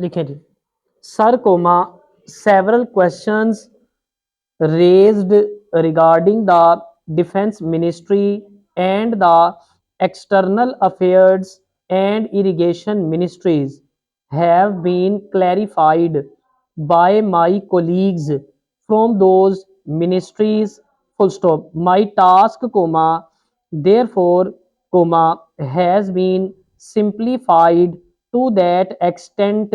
लिखें जी। Sir comma several questions raised regarding the defense ministry and the external affairs and irrigation ministries have been clarified by my colleagues from those ministries. Full stop. My task comma therefore comma has been simplified to that extent.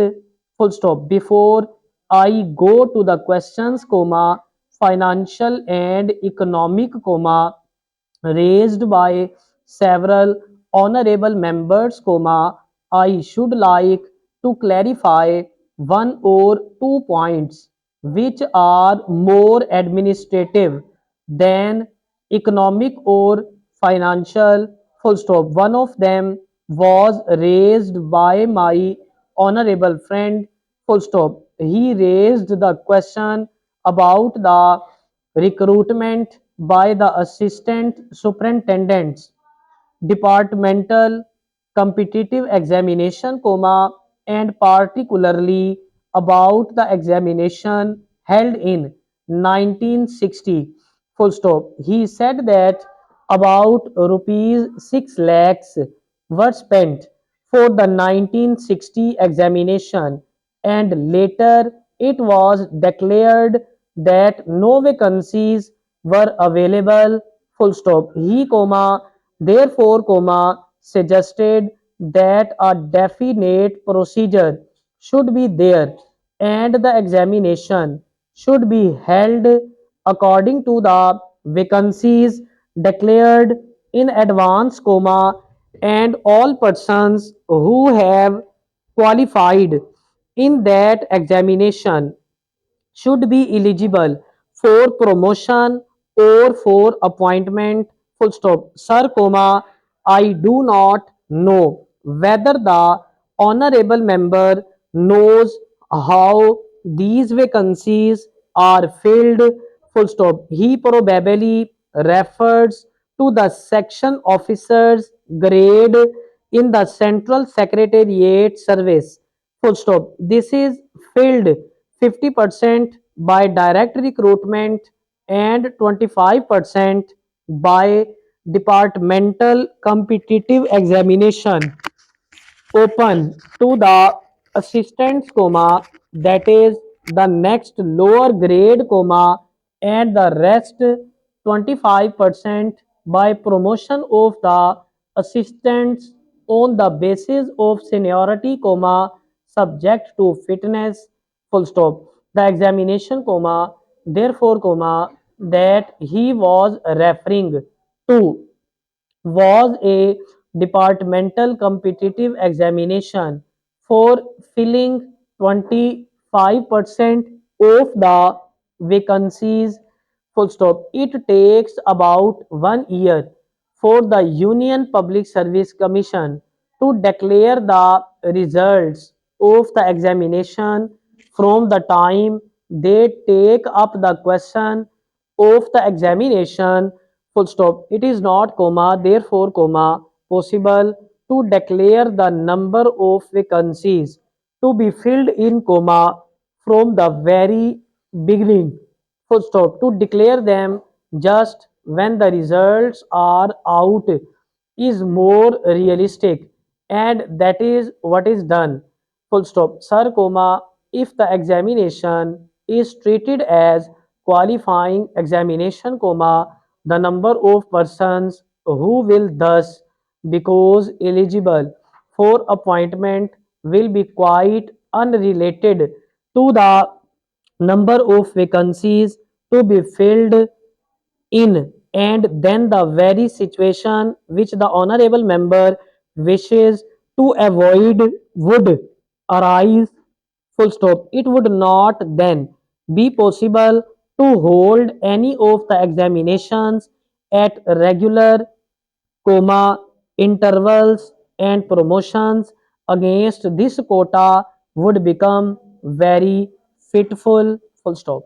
Full stop. Before I go to the questions comma financial and economic comma raised by several honorable members comma I should like to clarify one or two points which are more administrative than economic or financial. Full stop. One of them was raised by my honorable friend. Full stop. He raised the question about the recruitment by the assistant superintendents, departmental competitive examination comma and particularly about the examination held in 1960. Full stop. He said that about rupees 6 lakhs were spent for the 1960 examination, and later it was declared that no vacancies were available. Full stop. He comma therefore comma suggested that a definite procedure should be there and the examination should be held according to the vacancies declared in advance comma and all persons who have qualified in that examination should be eligible for promotion or for appointment. Full stop. Sir comma I do not know whether the honorable member knows how these vacancies are filled. Full stop. He probably refers to the section officers grade in the central secretariat service. Full stop. This is filled 50% by direct recruitment and 25% by departmental competitive examination open to the assistants comma that is the next lower grade comma and the rest 25% by promotion of the assistants on the basis of seniority comma subject to fitness. Full stop. The examination comma therefore comma that he was referring to was a departmental competitive examination for filling 25% of the vacancies. Full stop. It takes about 1 year for the Union Public Service Commission to declare the results of the examination from the time they take up the question of the examination. Full stop. It is not comma therefore comma possible to declare the number of vacancies to be filled in comma from the very beginning. Full stop. To declare them just when the results are out is more realistic, and that is what is done. Full stop. Sir comma if the examination is treated as qualifying examination comma the number of persons who will thus because eligible for appointment will be quite unrelated to the number of vacancies to be filled in, and then the very situation which the honorable member wishes to avoid would arise. Full stop. It would not then be possible to hold any of the examinations at regular comma intervals, and promotions against this quota would become very fitful. Full stop.